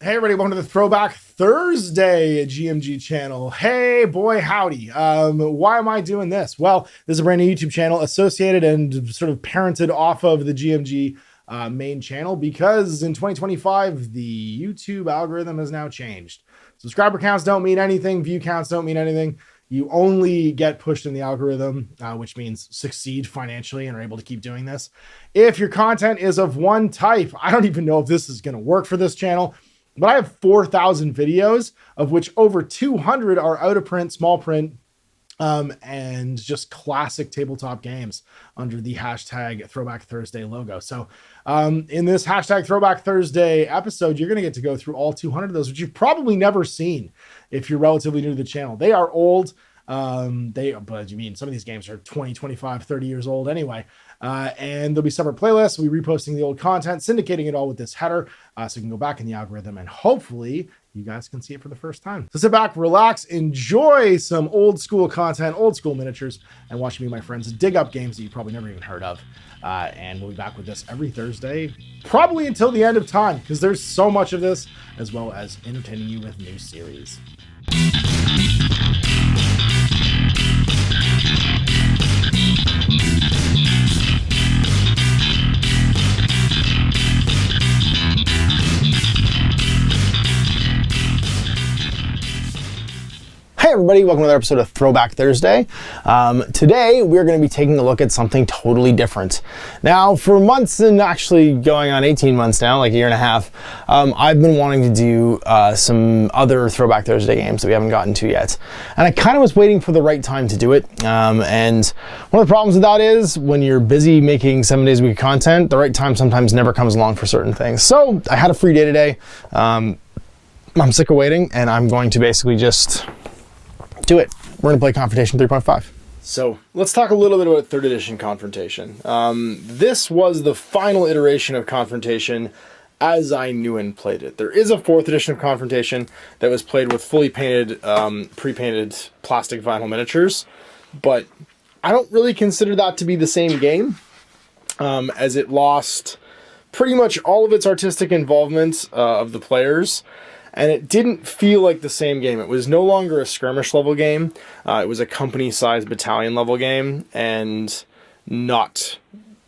Hey everybody, welcome to the Throwback Thursday GMG channel. Hey boy, howdy. Why am I doing this? Well, this is a brand new YouTube channel associated and sort of parented off of the GMG main channel because in 2025, the YouTube algorithm has now changed. Subscriber counts don't mean anything. View counts don't mean anything. You only get pushed in the algorithm, which means succeed financially and are able to keep doing this. If your content is of one type, I don't even know if this is going to work for this channel. But I have 4,000 videos, of which over 200 are out of print, small print, and just classic tabletop games under the hashtag Throwback Thursday logo. So in this hashtag Throwback Thursday episode, you're going to get to go through all 200 of those, which you've probably never seen if you're relatively new to the channel. They are old. But you mean some of these games are 20, 25, 30 years old anyway. And there'll be separate playlists. We'll be reposting the old content, syndicating it all with this header. So you can go back in the algorithm and hopefully you guys can see it for the first time. So sit back, relax, enjoy some old school content, old school miniatures, and watch me and my friends dig up games that you probably never even heard of. And we'll be back with this every Thursday, probably until the end of time, because there's so much of this, as well as entertaining you with new series. Hey everybody, welcome to another episode of Throwback Thursday. Today we're going to be taking a look at something totally different. Now for months, and actually going on 18 months now, like a year and a half, I've been wanting to do some other Throwback Thursday games that we haven't gotten to yet. And I kind of was waiting for the right time to do it. And one of the problems with that is when you're busy making 7 days a week of content, the right time sometimes never comes along for certain things. So I had a free day today. I'm sick of waiting and I'm going to basically just do it. We're gonna play Confrontation 3.5. So let's talk a little bit about 3rd edition Confrontation. This was the final iteration of Confrontation as I knew and played it. There is a 4th edition of Confrontation that was played with fully painted, pre-painted plastic vinyl miniatures, but I don't really consider that to be the same game, as it lost pretty much all of its artistic involvement of the players. And it didn't feel like the same game. It was no longer a skirmish level game. It was a company-sized battalion level game, and not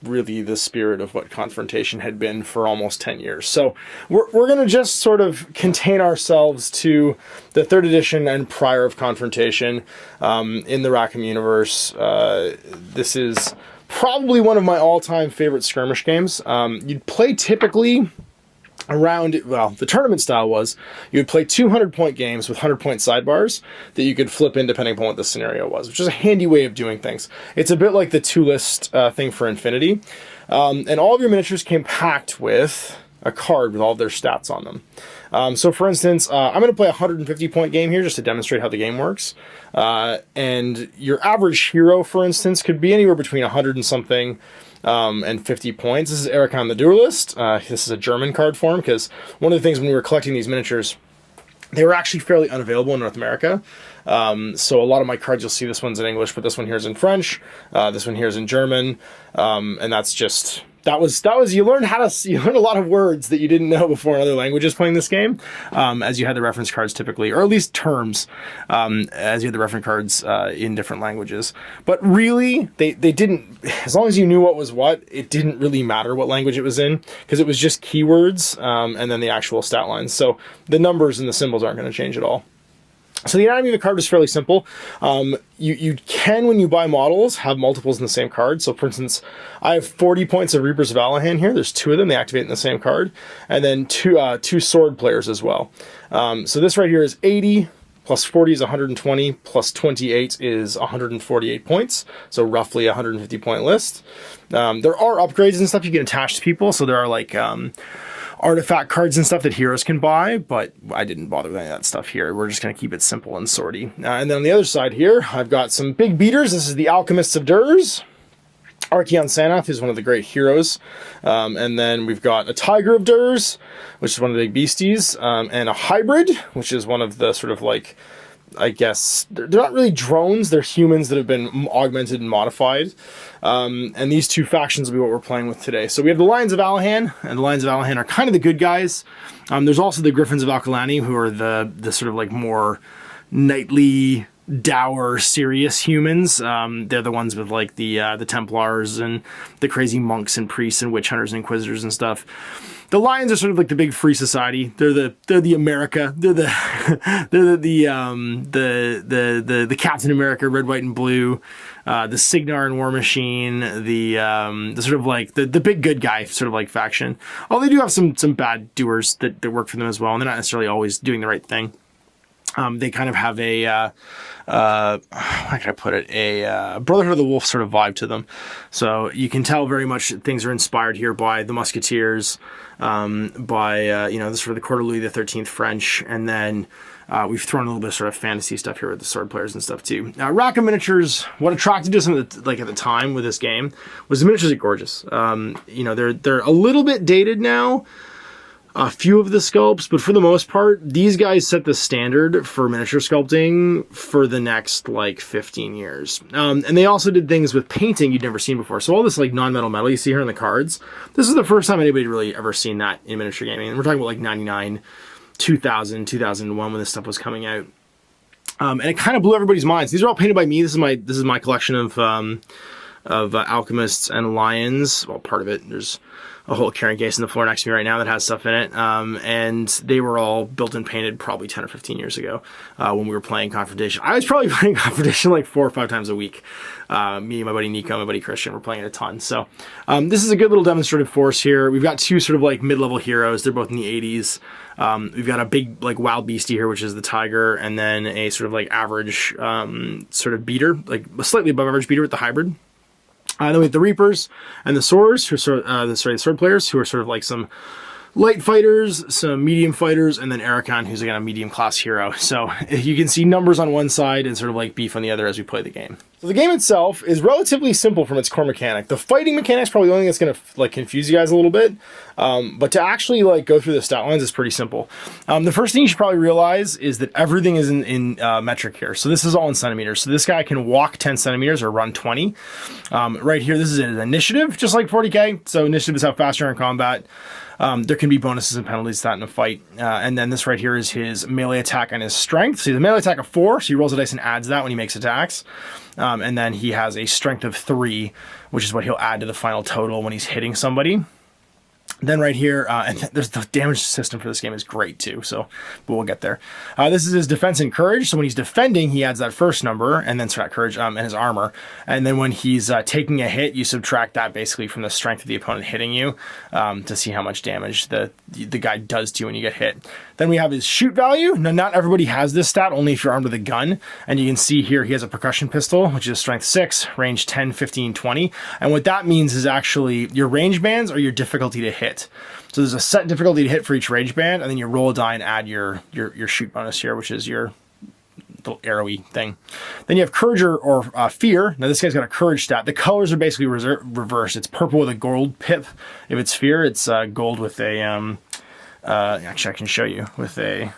really the spirit of what Confrontation had been for almost 10 years. So we're going to just sort of contain ourselves to the 3rd edition and prior of Confrontation in the Rackham universe. This is probably one of my all-time favorite skirmish games. You'd play typically around, well, the tournament style was you would play 200-point games with 100-point sidebars that you could flip in depending upon what the scenario was, which is a handy way of doing things. It's a bit like the 2-list thing for Infinity. And all of your miniatures came packed with a card with all of their stats on them. So for instance, I'm going to play a 150-point game here just to demonstrate how the game works. And your average hero, for instance, could be anywhere between 100 and something and 50 points. This is Rackham the Duelist. This is a German card form because one of the things when we were collecting these miniatures, they were actually fairly unavailable in North America. So a lot of my cards, you'll see this one's in English, but this one here is in French. This one here is in German. And that's just... That was you learned a lot of words that you didn't know before in other languages playing this game, as you had the reference cards typically, or at least terms, as you had the reference cards in different languages. But really, they didn't, as long as you knew what was what, it didn't really matter what language it was in, because it was just keywords and then the actual stat lines. So the numbers and the symbols aren't going to change at all. So the anatomy of the card is fairly simple. You can, when you buy models, have multiples in the same card. So for instance, I have 40 points of Reapers of Allahan here. There's 2 of them. They activate in the same card. And then two sword players as well. So this right here is 80, plus 40 is 120, plus 28 is 148 points. So roughly a 150-point list. There are upgrades and stuff you can attach to people. So there are like... artifact cards and stuff that heroes can buy, but I didn't bother with any of that stuff here. We're just going to keep it simple and sorty. And then on the other side here, I've got some big beaters. This is the Alchemists of Durs. Archeon Sanath is one of the great heroes. And then we've got a Tiger of Durs, which is one of the big beasties, and a Hybrid, which is one of the sort of like I guess they're not really drones. They're humans that have been augmented and modified. And these two factions will be what we're playing with today. So we have the Lions of Alahan, and the Lions of Alahan are kind of the good guys. There's also the Griffins of Alkalani, who are the sort of like more knightly, dour, serious humans. They're the ones with like the Templars and the crazy monks and priests and witch hunters and inquisitors and stuff. The Lions are sort of like the big free society. They're the America. They're the Captain America, red, white, and blue. The Signar and War Machine. The sort of like the big good guy sort of like faction. Although they do have some bad doers that work for them as well, and they're not necessarily always doing the right thing. They kind of have a, how can I put it, a Brotherhood of the Wolf sort of vibe to them. So you can tell very much things are inspired here by the Musketeers, by, this sort of the Court of Louis XIII French, and then we've thrown a little bit of sort of fantasy stuff here with the sword players and stuff too. Rackham miniatures, what attracted us at the time with this game was the miniatures are gorgeous. They're a little bit dated now, a few of the sculpts, but for the most part, these guys set the standard for miniature sculpting for the next like 15 years. And they also did things with painting you'd never seen before. So all this like non-metal metal you see here in the cards, this is the first time anybody really ever seen that in miniature gaming. And we're talking about like 99, 2000, 2001 when this stuff was coming out. And it kind of blew everybody's minds. These are all painted by me. This is my collection of alchemists and lions. Well, part of it. There's a whole carrying case on the floor next to me right now that has stuff in it. And they were all built and painted probably 10 or 15 years ago when we were playing Confrontation. I was probably playing Confrontation like 4 or 5 times a week. Me, my buddy Nico, my buddy Christian were playing it a ton. So this is a good little demonstrative force here. We've got two sort of like mid-level heroes. They're both in the 80s. We've got a big like wild beastie here, which is the tiger, and then a sort of like average sort of beater, like a slightly above average beater with the hybrid. Then we have the Reapers and the Swords, who are the sword players, who are sort of like some light fighters, some medium fighters, and then Arakan, who's again a medium class hero. So you can see numbers on one side and sort of like beef on the other as we play the game. So the game itself is relatively simple from its core mechanic. The fighting mechanic is probably the only thing that's going to like confuse you guys a little bit. But to actually like go through the stat lines is pretty simple. The first thing you should probably realize is that everything is in metric here. So this is all in centimeters. So this guy can walk 10 centimeters or run 20. Right here, this is an initiative, just like 40k. So initiative is how fast you're in combat. There can be bonuses and penalties to that in a fight. And then this right here is his melee attack and his strength. So he has a melee attack of 4, so he rolls a dice and adds that when he makes attacks. And then he has a strength of 3, which is what he'll add to the final total when he's hitting somebody. Then right here, and there's the damage system for this game is great too, but we'll get there. This is his defense and courage. So when he's defending, he adds that first number, and then courage and his armor. And then when he's taking a hit, you subtract that basically from the strength of the opponent hitting you to see how much damage the guy does to you when you get hit. Then we have his shoot value. Now, not everybody has this stat, only if you're armed with a gun. And you can see here he has a percussion pistol, which is strength 6, range 10, 15, 20. And what that means is actually your range bands are your difficulty to hit. So there's a set difficulty to hit for each range band, and then you roll a die and add your shoot bonus here, which is your little arrowy thing. Then you have courage or fear. Now this guy's got a courage stat. The colors are basically reversed. It's purple with a gold pip. If it's fear, it's gold with a actually I can show you with a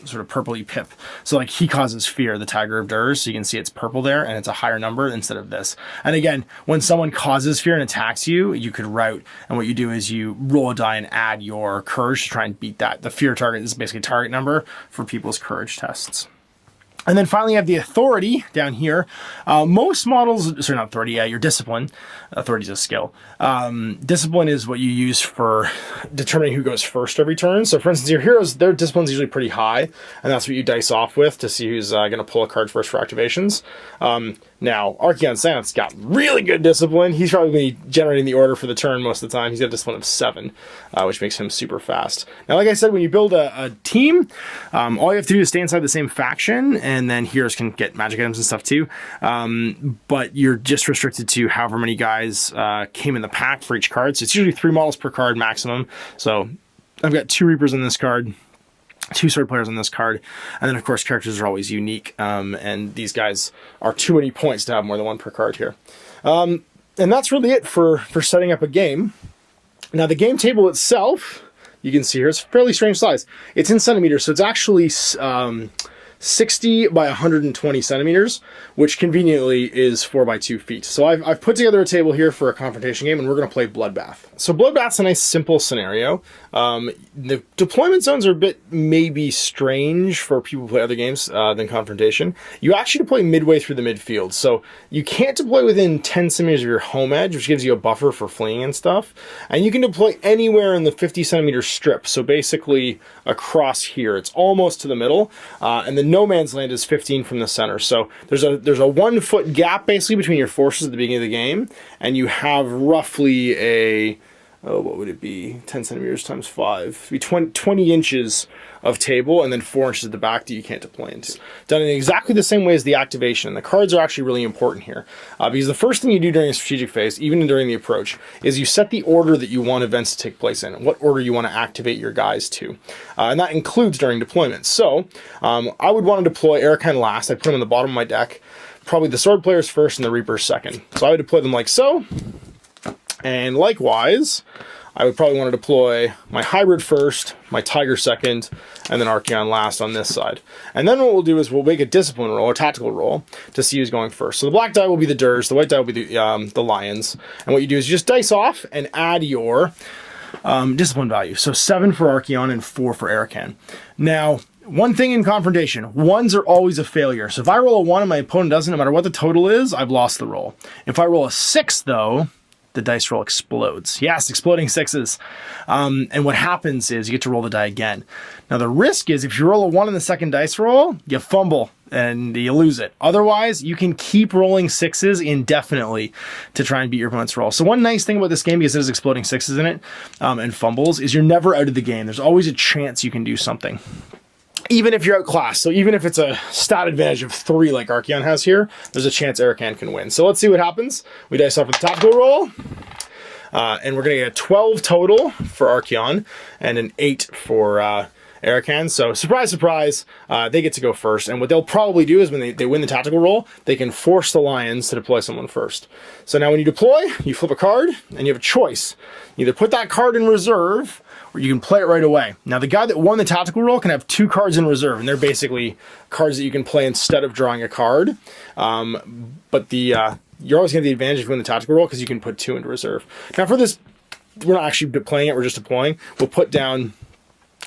sort of purpley pip. So like he causes fear, the Tiger of Durs, so you can see it's purple there and it's a higher number instead of this. And again, when someone causes fear and attacks you, you could rout, and what you do is you roll a die and add your courage to try and beat that. The fear target is basically a target number for people's courage tests. And then finally you have the authority down here. Most models, sorry, not authority, your discipline. Authority is a skill. Discipline is what you use for determining who goes first every turn. So for instance, your heroes, their discipline is usually pretty high, and that's what you dice off with to see who's going to pull a card first for activations. Now, Archeon Santh's got really good discipline. He's probably going to be generating the order for the turn most of the time. He's got a discipline of 7, which makes him super fast. Now, like I said, when you build a team, all you have to do is stay inside the same faction, and then heroes can get magic items and stuff too. But you're just restricted to however many guys came in the pack for each card. So it's usually 3 models per card maximum. So I've got 2 Reapers in this card, 2 sword players on this card, and then of course characters are always unique, and these guys are too many points to have more than 1 per card here. And that's really it for setting up a game. Now the game table itself, you can see here, it's a fairly strange size. It's in centimeters, so it's actually 60 by 120 centimeters, which conveniently is 4 by 2 feet. So I've put together a table here for a confrontation game, and we're going to play Bloodbath. So Bloodbath's a nice simple scenario. The deployment zones are a bit maybe strange for people who play other games than Confrontation. You actually deploy midway through the midfield, so you can't deploy within 10 centimeters of your home edge, which gives you a buffer for fleeing and stuff. And you can deploy anywhere in the 50 centimeter strip, so basically across here. It's almost to the middle, and the no man's land is 15 from the center. So there's a 1 foot gap basically between your forces at the beginning of the game, and you have roughly a, what would it be? 10 centimeters times 5. It'd be 20 inches of table, and then 4 inches at the back that you can't deploy into. Done in exactly the same way as the activation. The cards are actually really important here, because the first thing you do during a strategic phase, even during the approach, is you set the order that you want events to take place in, what order you want to activate your guys to. And that includes during deployment. So I would want to deploy Arakan last. I put him on the bottom of my deck. Probably the sword players first and the reapers second. So I would deploy them like so. And likewise, I would probably want to deploy my hybrid first, my tiger second, and then Archaon last on this side. And then what we'll do is we'll make a discipline roll, a tactical roll, to see who's going first. So the black die will be the Durs, the white die will be the lions. And what you do is you just dice off and add your discipline value. So 7 for Archaon and 4 for Arakan. Now, one thing in Confrontation, 1s are always a failure. So if I roll a 1 and my opponent doesn't, no matter what the total is, I've lost the roll. If I roll a 6, though, the dice roll explodes. Yes, exploding 6s. And what happens is you get to roll the die again. Now the risk is if you roll a 1 in the second dice roll, you fumble and you lose it. Otherwise, you can keep rolling 6s indefinitely to try and beat your opponent's roll. So one nice thing about this game, because there's exploding 6s in it and fumbles, is you're never out of the game. There's always a chance you can do something, even if you're outclassed. So even if it's a stat advantage of 3 like Archaon has here, there's a chance Arakan can win. So let's see what happens. We dice off with the tactical roll. And we're going to get a 12 total for Archaon and an 8 for Arakan. So surprise, surprise, they get to go first. And what they'll probably do is when they win the tactical roll, they can force the lions to deploy someone first. So now when you deploy, you flip a card and you have a choice. Either put that card in reserve, or you can play it right away. Now, the guy that won the tactical roll can have 2 cards in reserve, and they're basically cards that you can play instead of drawing a card. But you're always going to have the advantage if you win the tactical roll because you can put 2 into reserve. Now, for this, we're not actually playing it, we're just deploying. We'll put down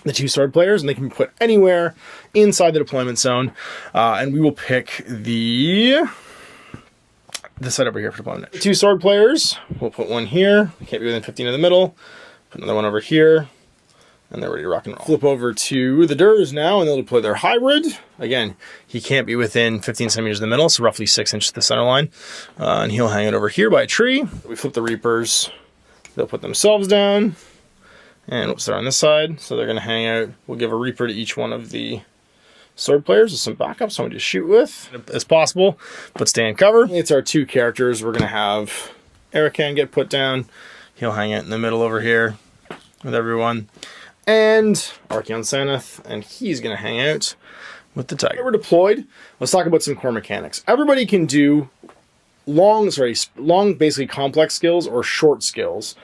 the 2 sword players, and they can be put anywhere inside the deployment zone. And we will pick this side over here for deployment. 2 sword players, we'll put 1 here. They can't be within 15 in the middle. Put another one over here. And they're ready to rock and roll. Flip over to the Durs now, and they'll deploy their hybrid. Again, he can't be within 15 centimeters in the middle, so roughly 6 inches to the center line. And he'll hang it over here by a tree. We flip the Reapers. They'll put themselves down. And oops, they're on this side, so they're going to hang out. We'll give a Reaper to each one of the sword players with some backup, someone to shoot with as possible, but stay in cover. It's our 2 characters. We're going to have Arakan get put down. He'll hang out in the middle over here with everyone. And Archaon Sanath, and he's going to hang out with the Tiger. We're deployed. Let's talk about some core mechanics. Everybody can do long, basically complex skills or short skills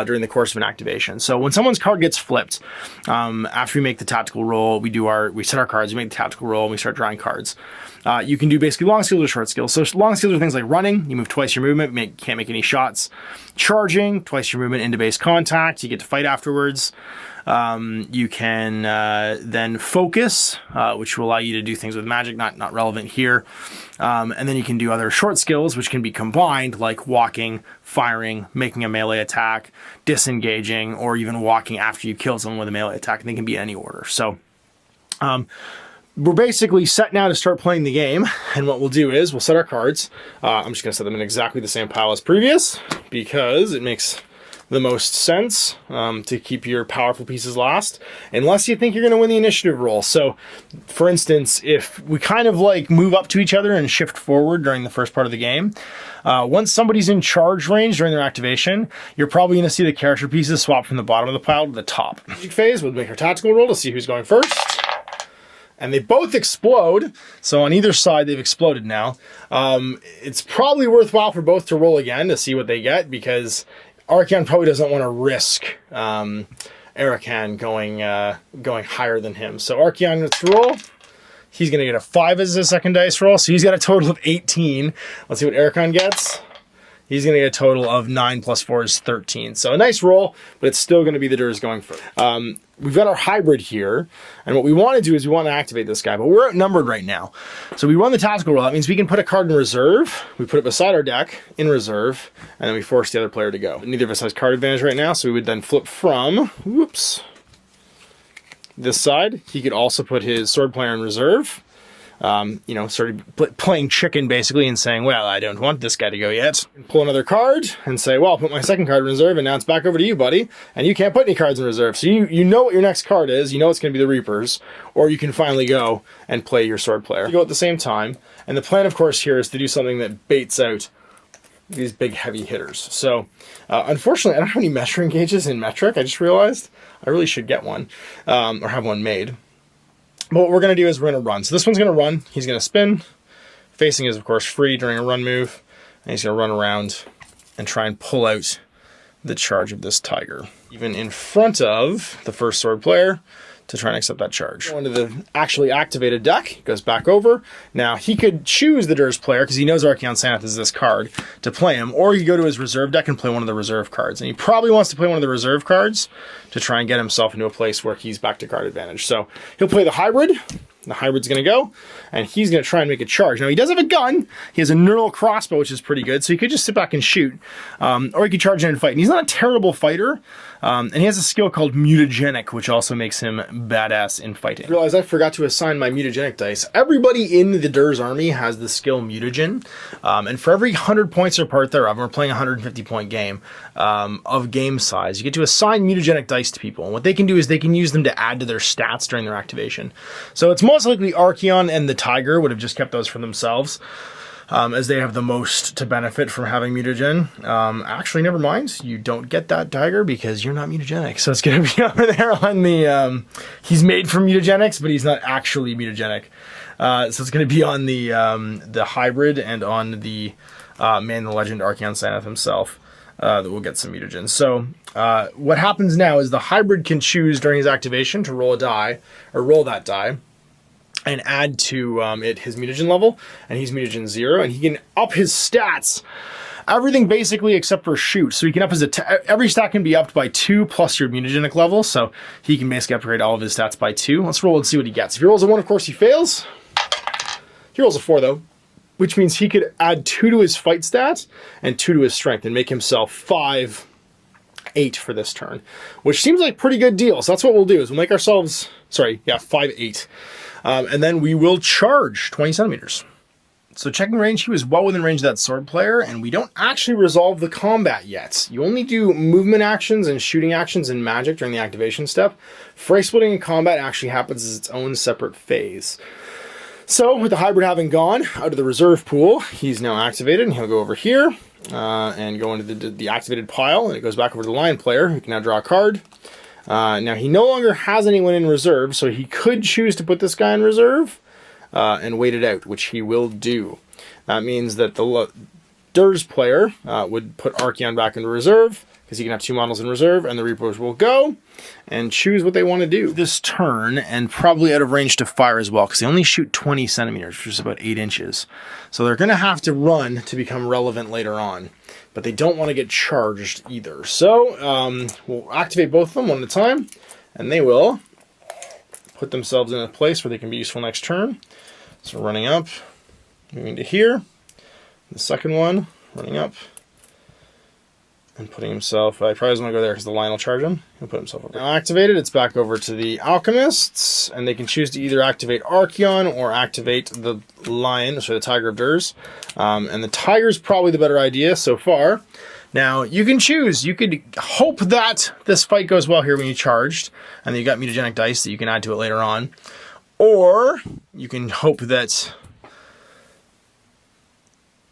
during the course of an activation. So when someone's card gets flipped, after we make the tactical roll, we set our cards, we make the tactical roll, and we start drawing cards. You can do basically long skills or short skills. So long skills are things like running, you move twice your movement, can't make any shots. Charging, twice your movement into base contact, you get to fight afterwards. You can then focus, which will allow you to do things with magic, not relevant here. And then you can do other short skills, which can be combined, like walking, firing, making a melee attack, disengaging, or even walking after you kill someone with a melee attack, and they can be in any order. So we're basically set now to start playing the game, and what we'll do is we'll set our cards. I'm just going to set them in exactly the same pile as previous, because it makes the most sense to keep your powerful pieces last, unless you think you're going to win the initiative roll. So, for instance, if we kind of like move up to each other and shift forward during the first part of the game, once somebody's in charge range during their activation, you're probably going to see the character pieces swap from the bottom of the pile to the top. Phase, we'll make our tactical roll to see who's going first. And they both explode, so on either side they've exploded now. It's probably worthwhile for both to roll again to see what they get, because Archaon probably doesn't want to risk Arakan going higher than him. So Archaon, let's roll. He's going to get a 5 as his second dice roll, so he's got a total of 18. Let's see what Ericon gets. He's going to get a total of 9 plus 4 is 13. So a nice roll, but it's still going to be the Durs going first. We've got our hybrid here, and what we want to do is we want to activate this guy, but we're outnumbered right now. So we run the tactical roll. That means we can put a card in reserve, we put it beside our deck in reserve, and then we force the other player to go. Neither of us has card advantage right now, so we would then flip from, whoops, this side. He could also put his sword player in reserve. You know, sort of playing chicken basically and saying, well, I don't want this guy to go yet. Pull another card and say, well, I'll put my second card in reserve and now it's back over to you, buddy. And you can't put any cards in reserve. So you know what your next card is. You know it's going to be the Reapers, or you can finally go and play your sword player. You go at the same time. And the plan, of course, here is to do something that baits out these big heavy hitters. So unfortunately, I don't have any measuring gauges in metric. I just realized I really should get one or have one made. But what we're going to do is we're going to run. So this one's going to run. He's going to spin. Facing is, of course, free during a run move. And he's going to run around and try and pull out the charge of this tiger. Even in front of the first sword player to try and accept that charge. Go into the actually activated deck. Goes back over. Now, he could choose the Durs player because he knows Archaon Sanath is this card to play him. Or he could go to his reserve deck and play one of the reserve cards. And he probably wants to play one of the reserve cards to try and get himself into a place where he's back to card advantage. So he'll play the hybrid. The hybrid's going to go, and he's going to try and make a charge. Now, he does have a gun. He has a neural crossbow, which is pretty good, so he could just sit back and shoot. Or he could charge in and fight. And he's not a terrible fighter, and he has a skill called Mutagenic, which also makes him badass in fighting. I realized I forgot to assign my Mutagenic dice. Everybody in the Durs army has the skill Mutagen, and for every 100 points or part thereof, we're playing a 150-point game of game size, you get to assign Mutagenic dice to people. And what they can do is they can use them to add to their stats during their activation. So it's most likely Archaon and the Tiger would have just kept those for themselves, as they have the most to benefit from having mutagen. Actually, never mind. You don't get that Tiger because you're not mutagenic. So it's going to be over there on the... he's made from mutagenics, but he's not actually mutagenic. So it's going to be on the hybrid and on the man, the legend, Archaon Sanath himself. That will get some mutagen. So what happens now is the hybrid can choose during his activation to roll a die, or roll that die, and add to it his mutagen level, and he's mutagen 0, and he can up his stats, everything basically except for shoot. So he can up his every stat can be upped by 2 plus your mutagenic level, so he can basically upgrade all of his stats by 2. Let's roll and see what he gets. If he rolls a 1, of course he fails. He rolls a 4 though, which means he could add 2 to his fight stat and 2 to his strength and make himself 5-8 for this turn, which seems like a pretty good deal. So that's what we'll do is we'll make ourselves, 5-8. And then we will charge 20 centimeters. So checking range, he was well within range of that sword player, and we don't actually resolve the combat yet. You only do movement actions and shooting actions in magic during the activation step. Phrase splitting in combat actually happens as its own separate phase. So with the hybrid having gone out of the reserve pool, he's now activated, and he'll go over here and go into the activated pile, and it goes back over to the lion player, who can now draw a card. Now, he no longer has anyone in reserve, so he could choose to put this guy in reserve and wait it out, which he will do. That means that the Durs player would put Archaon back into reserve, because he can have 2 models in reserve, and the Reapers will go and choose what they want to do this turn, and probably out of range to fire as well, because they only shoot 20 centimeters, which is about 8 inches. So they're going to have to run to become relevant later on. But they don't want to get charged either. So we'll activate both of them one at a time, and they will put themselves in a place where they can be useful next turn. So running up, moving to here. The second one, running up, and putting himself, I probably doesn't want to go there because the lion will charge him. He'll put himself over. Now activated, it's back over to the alchemists, and they can choose to either activate Archaon or activate the lion, so the Tiger of Durs. And the Tiger's probably the better idea so far. Now, you can choose. You could hope that this fight goes well here when you charged, and then you got mutagenic dice that you can add to it later on. Or you can hope that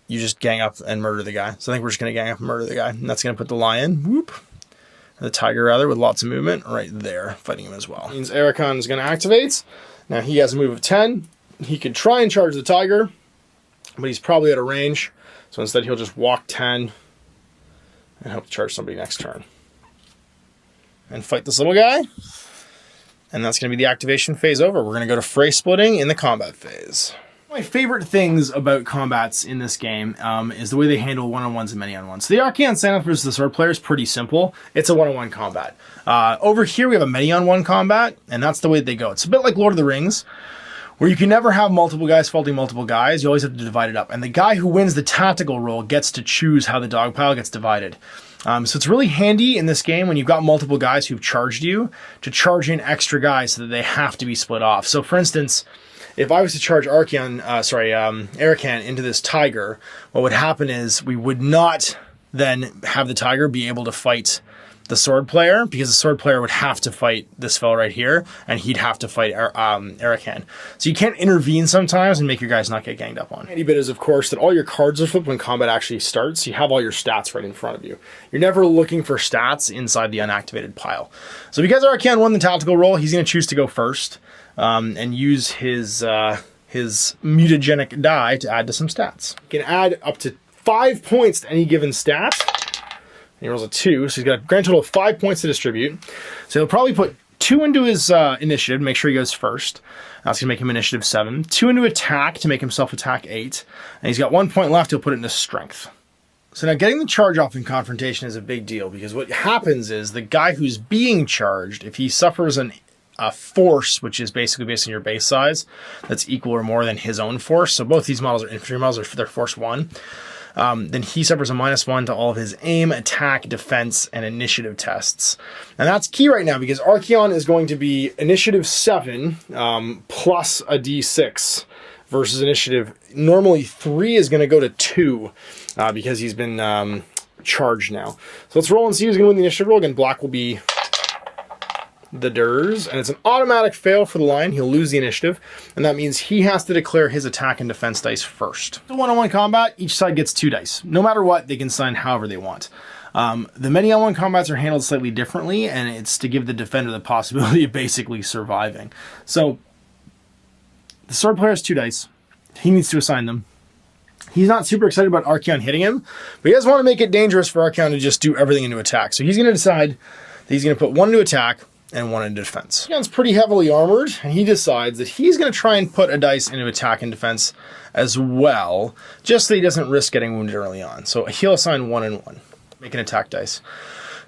you just gang up and murder the guy. So I think we're just going to gang up and murder the guy. And that's going to put the lion, the tiger rather, with lots of movement right there, fighting him as well. Means Ericon is going to activate. Now he has a move of 10. He could try and charge the tiger, but he's probably out of range. So instead he'll just walk 10 and hope to charge somebody next turn. And fight this little guy. and that's going to be the activation phase over. We're going to go to fray splitting in the combat phase. My favorite things about combats in this game is the way they handle one-on-ones and many-on-ones. So the Archaon standoff versus the sword player is pretty simple. It's a one-on-one combat. Over here we have a many-on-one combat, and that's the way they go. It's a bit like Lord of the Rings, where you can never have multiple guys faulting multiple guys. You always have to divide it up. And the guy who wins the tactical role gets to choose how the dog pile gets divided. So it's really handy in this game when you've got multiple guys who've charged you to charge in extra guys so that they have to be split off. So for instance, if I was to charge Arakan into this tiger, what would happen is we would not then have the tiger be able to fight the sword player, because the sword player would have to fight this fella right here, and he'd have to fight Rackham. So you can't intervene sometimes and make your guys not get ganged up on. Handy bit is, of course, that all your cards are flipped when combat actually starts. You have all your stats right in front of you. You're never looking for stats inside the unactivated pile. So because Rackham won the tactical roll, he's going to choose to go first and use his mutagenic die to add to some stats. You can add up to 5 points to any given stat. He rolls a 2, so he's got a grand total of 5 points to distribute. So he'll probably put 2 into his initiative to make sure he goes first. That's going to make him initiative 7. 2 into attack to make himself attack 8. And he's got 1 point left, he'll put it into strength. So now getting the charge off in Confrontation is a big deal, because what happens is the guy who's being charged, if he suffers a force, which is basically based on your base size, that's equal or more than his own force. So both these models are infantry models, they're force 1. Then he suffers a -1 to all of his aim, attack, defense, and initiative tests. And that's key right now, because Archaon is going to be initiative 7 plus a d6 versus initiative. Normally 3 is going to go to 2 because he's been charged now. So let's roll and see who's going to win the initiative roll. Again, black will be the Durs, and it's an automatic fail for the lion. He'll lose the initiative, and that means he has to declare his attack and defense dice first. The one-on-one combat, each side gets 2 dice. No matter what, they can sign however they want. The many-on-one combats are handled slightly differently, and it's to give the defender the possibility of basically surviving. So the sword player has 2 dice. He needs to assign them. He's not super excited about Archaon hitting him, but he doesn't want to make it dangerous for Archaon to just do everything into attack. So he's going to decide that he's going to put 1 into attack and 1 into defense. Archaon's pretty heavily armored, and he decides that he's going to try and put a dice into attack and defense as well, just so he doesn't risk getting wounded early on. So he'll assign 1 and 1, make an attack dice.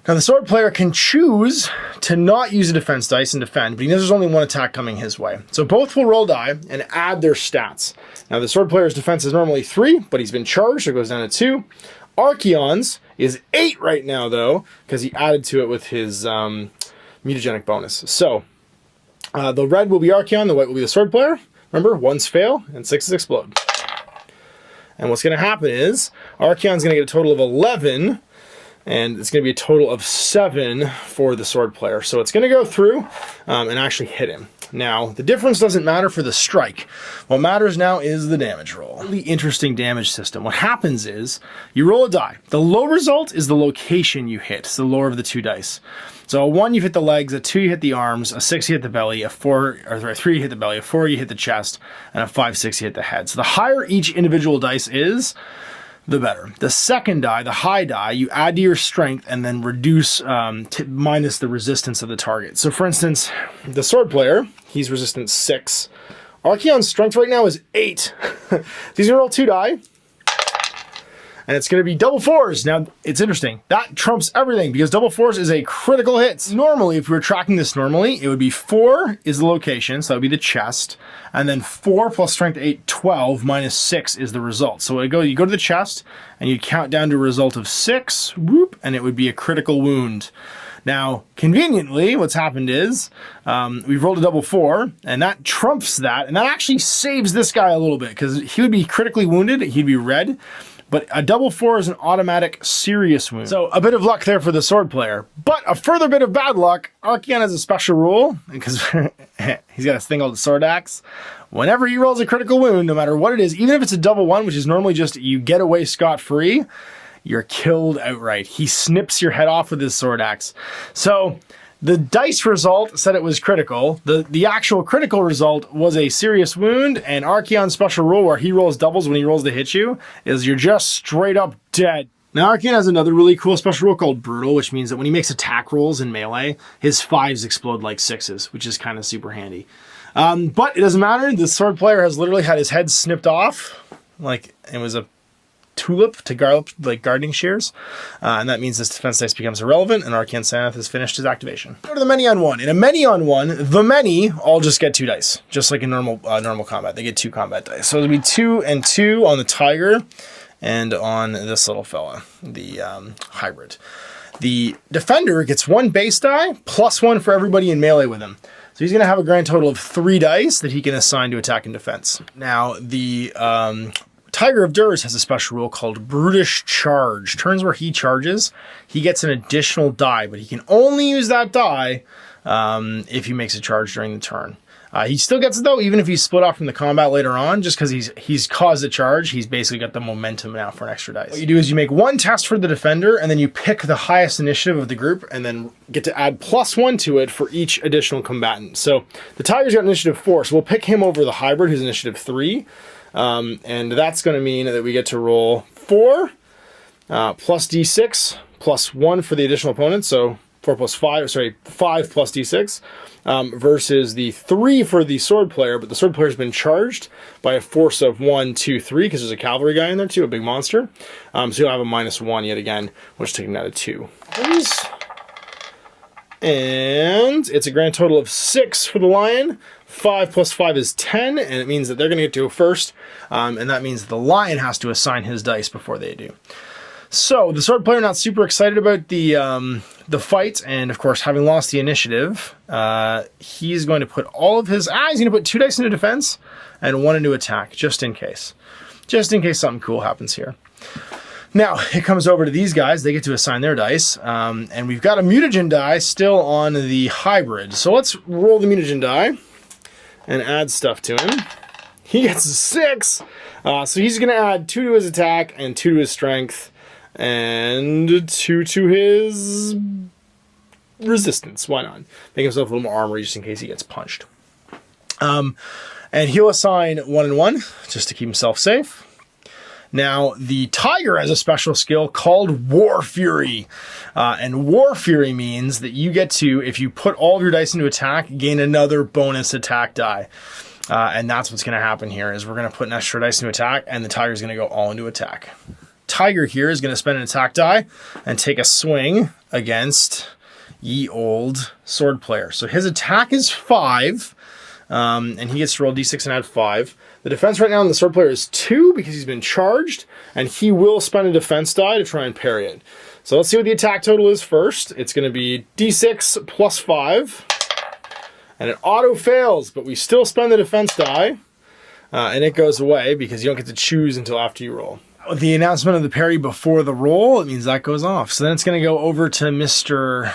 Now the sword player can choose to not use a defense dice and defend, but he knows there's only 1 attack coming his way. So both will roll die and add their stats. Now the sword player's defense is normally 3, but he's been charged, so it goes down to 2. Archaon's is 8 right now, though, because he added to it with his mutagenic bonus. So the red will be Archaon, the white will be the sword player. Remember, 1's fail and 6's explode. And what's going to happen is Archaon's going to get a total of 11, and it's going to be a total of 7 for the sword player. So it's going to go through and actually hit him. Now, the difference doesn't matter for the strike. What matters now is the damage roll. Really interesting damage system. What happens is you roll a die. The low result is the location you hit. It's the lower of the 2 dice. So a 1 you hit the legs, a 2 you hit the arms, a 6 you hit the belly, a 3 you hit the belly, a 4 you hit the chest, and a 5, 6 you hit the head. So the higher each individual dice is, the better. The second die, the high die, you add to your strength and then reduce minus the resistance of the target. So for instance, the sword player, he's resistance 6. Archaon's strength right now is 8. So he's gonna roll 2 die, and it's going to be double 4s. Now, it's interesting. That trumps everything, because double 4s is a critical hit. Normally, if we were tracking this normally, it would be 4 is the location, so that would be the chest, and then 4 plus strength 8, 12, minus 6 is the result. So you go to the chest, and you count down to a result of 6, whoop, and it would be a critical wound. Now, conveniently, what's happened is we've rolled a double 4, and that trumps that, and that actually saves this guy a little bit, because he would be critically wounded, he'd be red, but a double 4 is an automatic serious wound. So a bit of luck there for the sword player. But a further bit of bad luck, Archaon has a special rule, because he's got a thing called the sword axe. Whenever he rolls a critical wound, no matter what it is, even if it's a double 1, which is normally just you get away scot-free, you're killed outright. He snips your head off with his sword axe. So the dice result said it was critical. The actual critical result was a serious wound, and Archaon's special rule, where he rolls doubles when he rolls to hit you, is you're just straight up dead. Now Arcane has another really cool special rule called Brutal, which means that when he makes attack rolls in melee, his 5s explode like 6s, which is kind of super handy. But it doesn't matter. The sword player has literally had his head snipped off, like it was a tulip to guard, like gardening shears, and that means this defense dice becomes irrelevant, and Arcane Sanath has finished his activation. Go to the many on one. In a many on one, the many all just get 2 dice, just like in normal combat. They get 2 combat dice. So it'll be 2 and 2 on the tiger, and on this little fella, the hybrid. The defender gets 1 base die plus 1 for everybody in melee with him. So he's going to have a grand total of 3 dice that he can assign to attack and defense. Now the Tiger of Durs has a special rule called Brutish Charge. Turns where he charges, he gets an additional die, but he can only use that die if he makes a charge during the turn. He still gets it though, even if he's split off from the combat later on, just because he's caused a charge, he's basically got the momentum now for an extra dice. What you do is you make 1 test for the defender, and then you pick the highest initiative of the group, and then get to add +1 to it for each additional combatant. So the Tiger's got initiative 4, so we'll pick him over the hybrid, who's initiative 3. And that's going to mean that we get to roll 4 plus d6 plus 1 for the additional opponent. So 5 plus d6 versus the 3 for the sword player. But the sword player has been charged by a force of 1, 2, 3 because there's a cavalry guy in there too, a big monster. So you'll have a -1 yet again, which is taking that to 2. And it's a grand total of 6 for the lion. 5 plus 5 is 10, and it means that they're going to get to go first, and that means the lion has to assign his dice before they do. So the sword player not super excited about the fight, and of course, having lost the initiative, he's going to put all of his he's going to put 2 dice into defense and 1 into attack, just in case something cool happens here. Now, it comes over to these guys. They get to assign their dice, and we've got a mutagen die still on the hybrid. So let's roll the mutagen die and add stuff to him. He gets a 6, so he's going to add 2 to his attack and 2 to his strength and 2 to his resistance. Why not? Make himself a little more armor just in case he gets punched. And he'll assign 1 and 1 just to keep himself safe. Now, the Tiger has a special skill called War Fury. And War Fury means that you get to, if you put all of your dice into attack, gain another bonus attack die. And that's what's going to happen here, is we're going to put an extra dice into attack, and the Tiger's going to go all into attack. Tiger here is going to spend an attack die and take a swing against ye old sword player. So his attack is 5, and he gets to roll d6 and add 5. The defense right now on the sword player is 2 because he's been charged, and he will spend a defense die to try and parry it. So let's see what the attack total is first. It's going to be d6 plus 5, and it auto fails, but we still spend the defense die, and it goes away because you don't get to choose until after you roll. With the announcement of the parry before the roll, it means that goes off. So then it's going to go over to Mr.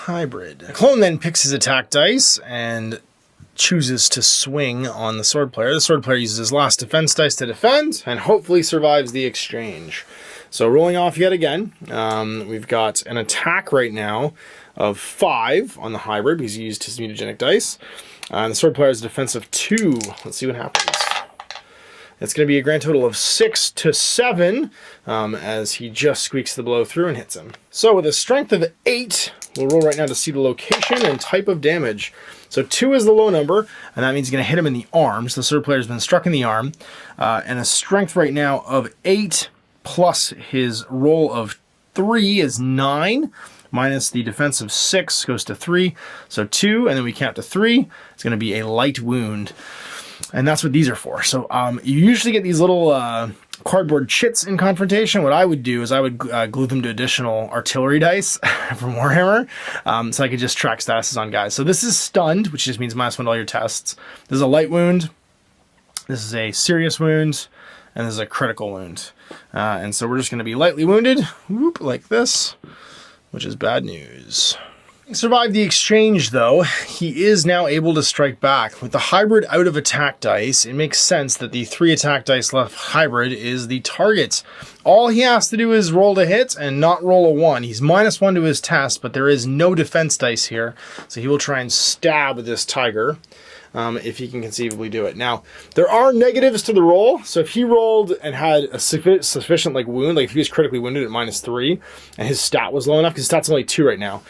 Hybrid. The clone then picks his attack dice and chooses to swing on the sword player. The sword player uses his last defense dice to defend and hopefully survives the exchange. So rolling off yet again, we've got an attack right now of 5 on the hybrid because he used his mutagenic dice. And the sword player has a defense of 2. Let's see what happens. It's going to be a grand total of 6 to 7 as he just squeaks the blow through and hits him. So with a strength of 8, we'll roll right now to see the location and type of damage. So 2 is the low number, and that means he's going to hit him in the arm. So the sword player has been struck in the arm. And a strength right now of 8 plus his roll of 3 is 9. Minus the defense of 6 goes to 3. So 2, and then we count to 3. It's going to be a light wound. And that's what these are for. So you usually get these little cardboard chits in Confrontation. What I would do is I would glue them to additional artillery dice from Warhammer, so I could just track statuses on guys. So this is stunned, which just means -1 to all your tests. This is a light wound. This is a serious wound. And this is a critical wound. And so we're just going to be lightly wounded, whoop, like this, which is bad news. He survived the exchange, though. He is now able to strike back. With the hybrid out of attack dice, it makes sense that the 3 attack dice left hybrid is the target. All he has to do is roll to hit and not roll a 1. He's -1 to his test, but there is no defense dice here. So he will try and stab this tiger. if he can conceivably do it. Now, there are negatives to the roll. So if he rolled and had a sufficient like wound, like if he was critically wounded at -3 and his stat was low enough, because his stat's only 2 right now,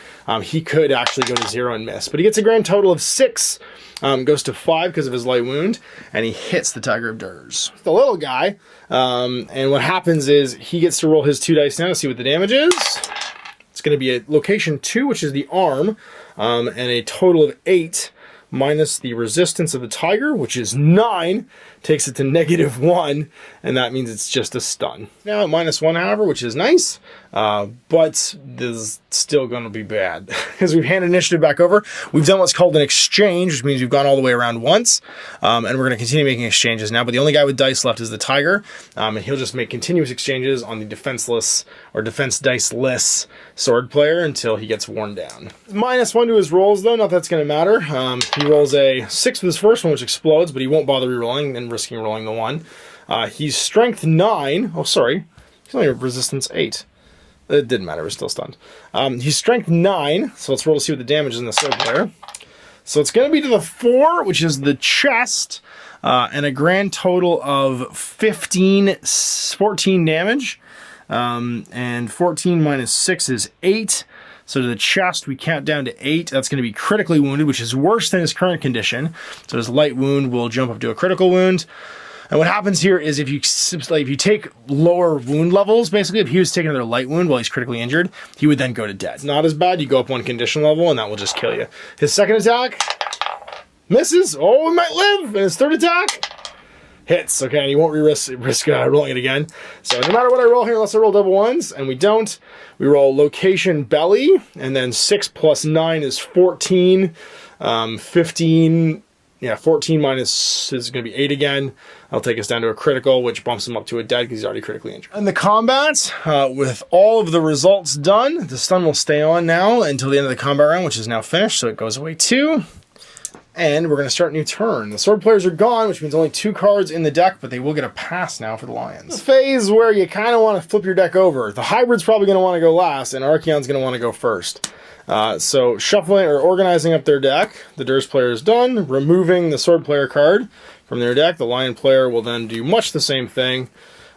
he could actually go to 0 and miss. But he gets a grand total of 6, goes to 5 because of his light wound, and he hits the Tiger of Durs. The little guy, and what happens is he gets to roll his 2 dice now to see what the damage is. It's going to be a location 2, which is the arm, and a total of 8 minus the resistance of the tiger, which is 9, takes it to -1, and that means it's just a stun. Now at -1, however, which is nice, but this is still going to be bad because we've handed initiative back over. We've done what's called an exchange, which means we've gone all the way around once, and we're going to continue making exchanges now, but the only guy with dice left is the tiger, and he'll just make continuous exchanges on the defenseless or defense dice-less sword player until he gets worn down. -1 to his rolls, though, not that's going to matter. He rolls a 6 with his first one, which explodes, but he won't bother re-rolling and risking rolling the 1. He's strength 9. Oh, sorry. He's only resistance 8. It didn't matter. We're still stunned. He's strength 9, so let's roll to see what the damage is in the sword player. So it's going to be to the 4, which is the chest, and a grand total of 14 damage. And 14 minus 6 is 8. So to the chest, we count down to 8. That's going to be critically wounded, which is worse than his current condition. So his light wound will jump up to a critical wound. And what happens here is if you take lower wound levels, basically, if he was taking another light wound while he's critically injured, he would then go to dead. It's not as bad. You go up 1 condition level, and that will just kill you. His second attack misses. Oh, he might live. And his third attack hits. Okay, and he won't risk rolling it again. So no matter what I roll here, unless I roll double ones, and we don't, we roll location belly, and then 6 plus 9 is 14. 15. Yeah, 14 minus is going to be 8 again. That'll take us down to a critical, which bumps him up to a dead because he's already critically injured. In the combat, with all of the results done, the stun will stay on now until the end of the combat round, which is now finished, so it goes away too. And we're going to start a new turn. The sword players are gone, which means only 2 cards in the deck, but they will get a pass now for the Lions. The phase where you kind of want to flip your deck over. The hybrid's probably going to want to go last, and Archeon's going to want to go first. So shuffling or organizing up their deck, the Durs player is done. Removing the sword player card from their deck, the Lion player will then do much the same thing,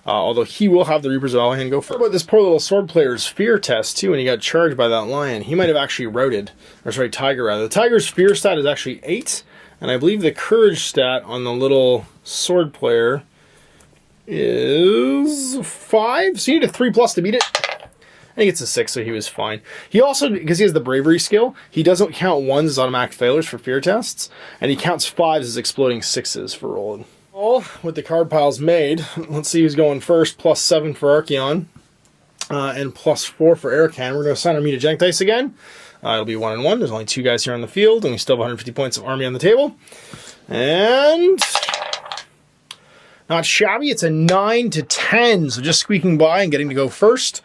although he will have the Reapers of Allahan go first. What about this poor little sword player's fear test too when he got charged by that lion? He might have actually routed, or sorry, tiger rather. The tiger's fear stat is actually 8, and I believe the courage stat on the little sword player is 5, so you need a 3+ to beat it. And he gets a 6, so he was fine. He also, because he has the bravery skill, he doesn't count 1s as automatic failures for fear tests, and he counts 5s as exploding 6s for rolling. All with the card piles made, let's see who's going first. +7 for Archeon, and +4 for Rackham. We're going to assign our mutagenic dice again. It'll be 1 and 1. There's only 2 guys here on the field, and we still have 150 points of army on the table. And not shabby. It's a 9 to 10, so just squeaking by and getting to go first.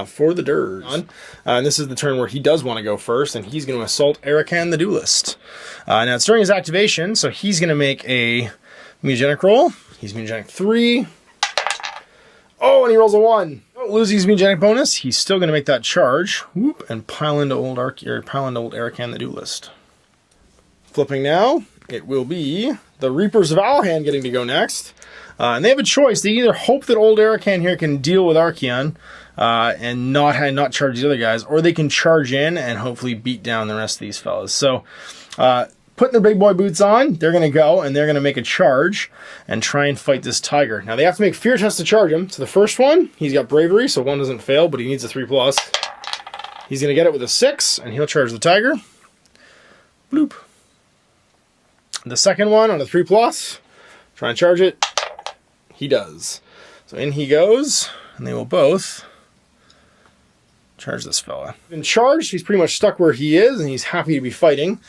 For the Durs. And this is the turn where he does want to go first, and he's going to assault Rackham the Duelist. Now, it's during his activation, so he's going to make a mutagenic roll. He's mutagenic 3. Oh, and he rolls a 1. Oh, losing his mutagenic bonus. He's still going to make that charge. Whoop, and pile into old Rackham the Duelist. Flipping now, it will be the Reapers of Allahan getting to go next. And they have a choice. They either hope that old Rackham here can deal with Archeon, and not charge these other guys, or they can charge in and hopefully beat down the rest of these fellas. So, putting their big boy boots on, they're going to go and they're going to make a charge and try and fight this tiger. Now, they have to make fear tests to charge him. So the first one, he's got bravery, so 1 doesn't fail, but he needs a 3+. He's going to get it with a 6, and he'll charge the tiger. Bloop. The second one on a 3+, try and charge it. He does. So in he goes, and they will both charge this fella. In charged, he's pretty much stuck where he is, and he's happy to be fighting.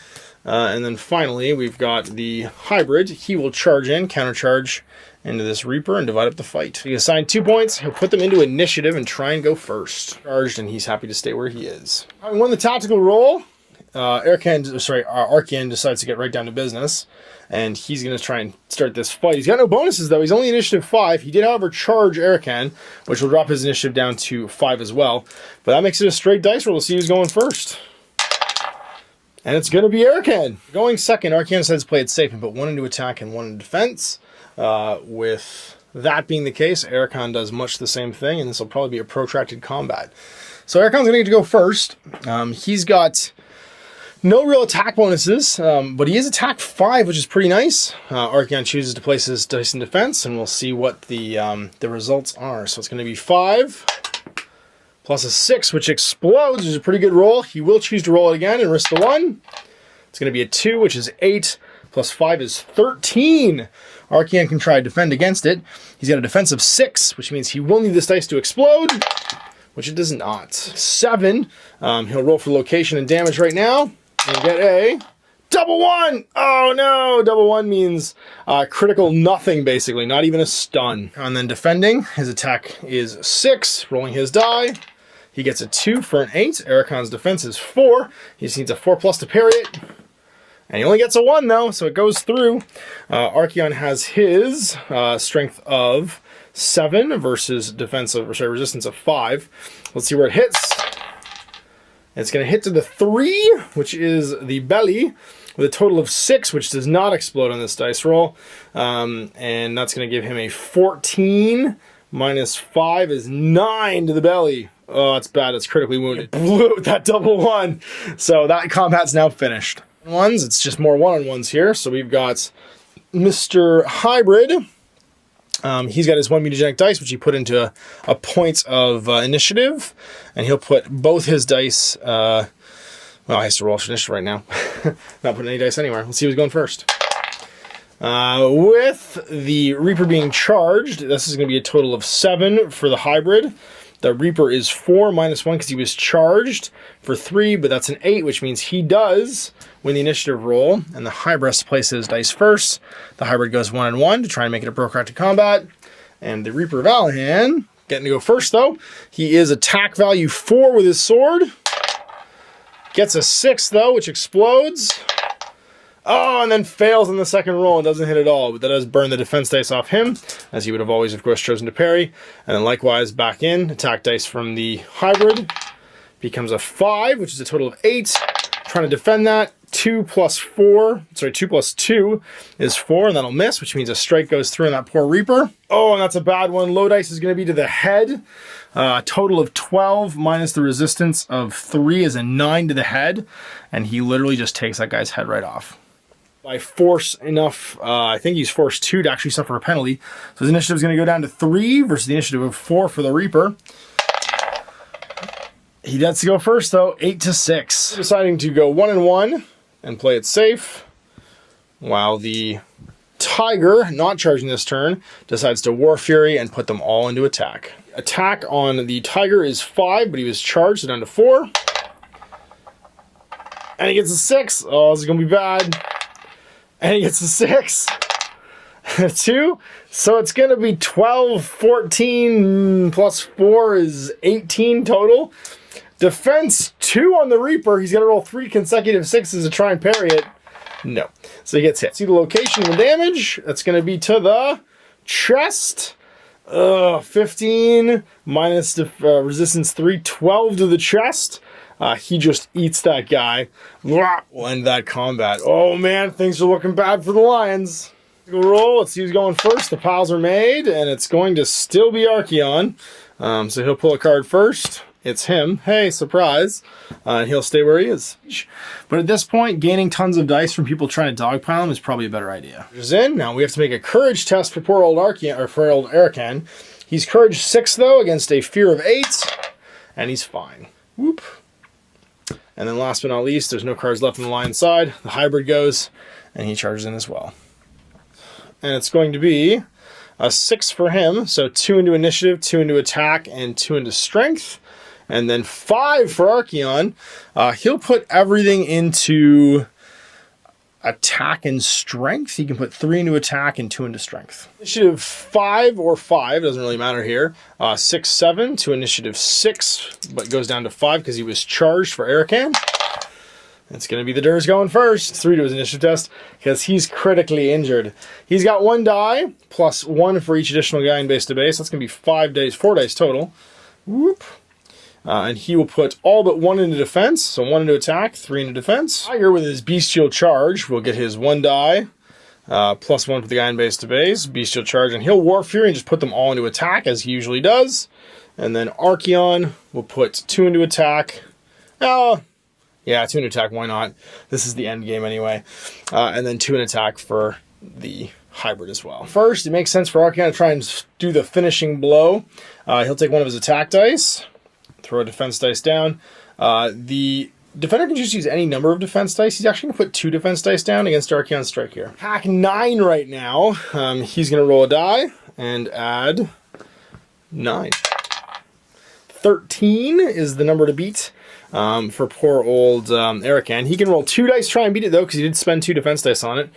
And then finally, we've got the hybrid. He will charge in, countercharge into this Reaper, and divide up the fight. He assign 2 points. He'll put them into initiative and try and go first. Charged, and he's happy to stay where he is. Having won the tactical roll, Archeon decides to get right down to business, and he's going to try and start this fight. He's got no bonuses, though. He's only initiative 5. He did, however, charge Rackham, which will drop his initiative down to 5 as well. But that makes it a straight dice roll to see who's going first. And it's going to be Rackham. Going second, Rackham decides to play it safe and put 1 into attack and 1 into defense. With that being the case, Rackham does much the same thing, and this will probably be a protracted combat. So Rackham's going to get to go first. He's got no real attack bonuses, but he is attack 5, which is pretty nice. Rackham chooses to place his dice in defense, and we'll see what the results are. So it's going to be 5 plus a 6, which explodes, which is a pretty good roll. He will choose to roll it again and risk the 1. It's going to be a 2, which is 8, plus 5 is 13. Rackham can try to defend against it. He's got a defense of 6, which means he will need this dice to explode, which it does not. 7, he'll roll for location and damage right now, and get a double 1. Oh no, double 1 means critical nothing, basically, not even a stun. And then defending, his attack is 6, rolling his die. He gets a 2 for an 8. Rackham's defense is 4. He just needs a 4+ to parry it. And he only gets a 1 though, so it goes through. Rackham has his strength of 7 versus resistance of 5. Let's see where it hits. It's going to hit to the 3, which is the belly, with a total of 6, which does not explode on this dice roll. And that's going to give him a 14 minus 5 is 9 to the belly. Oh, that's bad. It's critically wounded. Blew that double 1. So that combat's now finished. It's just more one-on-ones here. So we've got Mr. Hybrid. He's got his 1 mutagenic dice, which he put into a point of initiative, and he'll put both his dice. Well, he has to roll for initiative right now. Not putting any dice anywhere. Let's see who's going first. With the Reaper being charged, this is going to be a total of 7 for the Hybrid. The Reaper is 4 minus 1 because he was charged for 3, but that's an 8, which means he does win the initiative roll, and the Hybrid has to place his dice first. The Hybrid goes 1 and 1 to try and make it a protracted combat. And the Reaper Valahan, getting to go first though, he is attack value 4 with his sword. Gets a 6 though, which explodes. Oh, and then fails in the second roll and doesn't hit at all, but that does burn the defense dice off him, as he would have always, of course, chosen to parry. And then likewise, back in, attack dice from the Hybrid becomes a 5, which is a total of 8. Trying to defend that, 2 plus 2 is 4, and that'll miss, which means a strike goes through on that poor Reaper. Oh, and that's a bad one. Low dice is going to be to the head. A total of 12 minus the resistance of 3 is a 9 to the head, and he literally just takes that guy's head right off. By force enough, I think he's forced 2 to actually suffer a penalty. So his initiative is going to go down to 3 versus the initiative of 4 for the Reaper. He gets to go first though, 8 to 6. Deciding to go 1 and 1 and play it safe, while the Tiger, not charging this turn, decides to War Fury and put them all into attack. Attack on the Tiger is 5, but he was charged, so down to 4. And he gets a 6. Oh, this is going to be bad. And he gets a 6. 2. So it's going to be 12, 14 plus 4 is 18 total. Defense 2 on the Reaper. He's going to roll 3 consecutive 6s to try and parry it. No. So he gets hit. See the location and the damage. That's going to be to the chest. 15 minus the resistance 3, 12 to the chest. He just eats that guy. We'll end that combat. Oh man, things are looking bad for the Lions. Roll. Let's see who's going first. The piles are made, and it's going to still be Rackham. So he'll pull a card first. It's him. Hey, surprise. He'll stay where he is. But at this point, gaining tons of dice from people trying to dogpile him is probably a better idea. He's in. Now we have to make a courage test for poor old Rackham. He's courage 6 though against a fear of 8, and he's fine. Whoop. And then last but not least, there's no cards left on the lion side. The Hybrid goes, and he charges in as well. And it's going to be a 6 for him. So 2 into initiative, 2 into attack, and 2 into strength. And then 5 for Rackham. He'll put everything into attack and strength. He can put 3 into attack and 2 into strength. Initiative 5 or 5, doesn't really matter here. 6, 7 to initiative 6, but goes down to 5 because he was charged for Rackham. It's going to be the Durs going first. 3 to his initiative test because he's critically injured. He's got 1 die plus 1 for each additional guy in base to base. That's going to be 4 dice total. Whoop. and he will put all but 1 into defense, so 1 into attack, 3 into defense. Tiger with his Bestial Charge will get his 1 die, +1 for the guy in base to base, Bestial Charge, and he'll War Fury and just put them all into attack, as he usually does. And then Archeon will put 2 into attack. Yeah, 2 into attack, why not? This is the end game anyway. And then 2 in attack for the hybrid as well. First, it makes sense for Archeon to try and do the finishing blow. He'll take 1 of his attack dice, throw a defense dice down. The defender can just use any number of defense dice. He's actually going to put 2 defense dice down against Archeon's strike here. Attack 9 right now. He's going to roll a die and add 9. 13 is the number to beat. For poor old Erican. He can roll 2 dice, try and beat it though, because he did spend 2 defense dice on it.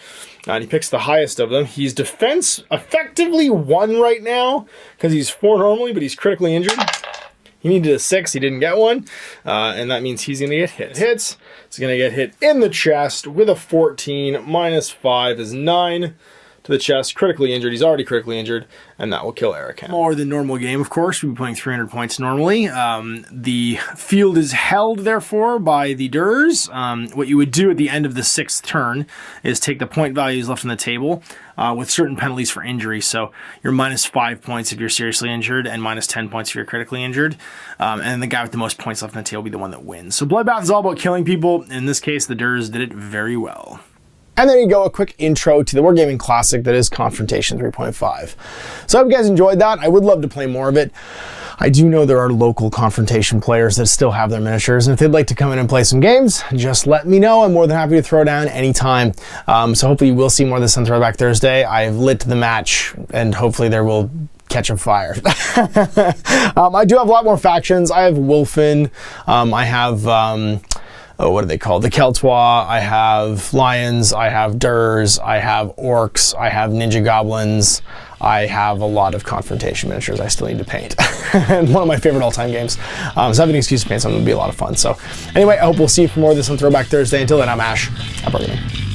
And he picks the highest of them. He's defense effectively 1 right now, because he's 4 normally, but he's critically injured. He needed a 6, he didn't get one, and that means he's going to get hit. Hits, he's going to get hit in the chest with a 14, -5 is 9. To the chest, critically injured. He's already critically injured, and that will kill Erican. More than normal game, of course. We'd be playing 300 points normally. The field is held, therefore, by the Durs. What you would do at the end of the 6th turn is take the point values left on the table with certain penalties for injury. So you're -5 points if you're seriously injured, and -10 points if you're critically injured. And the guy with the most points left on the table will be the one that wins. So Bloodbath is all about killing people. In this case, the Durs did it very well. And there you go, a quick intro to the Wargaming classic that is Confrontation 3.5. So I hope you guys enjoyed that. I would love to play more of it. I do know there are local Confrontation players that still have their miniatures, and if they'd like to come in and play some games, just let me know. I'm more than happy to throw down anytime. So hopefully you will see more of this on Throwback Thursday. I've lit the match, and hopefully there will catch a fire. I do have a lot more factions. I have Wolfen. I have... what are they called? The Keltois, I have Lions, I have Durs, I have Orcs, I have Ninja Goblins, I have a lot of Confrontation miniatures I still need to paint. And one of my favorite all-time games. So having an excuse to paint something would be a lot of fun. So anyway, I hope we'll see you for more of this on Throwback Thursday. Until then, I'm Ash. Happy Wargaming.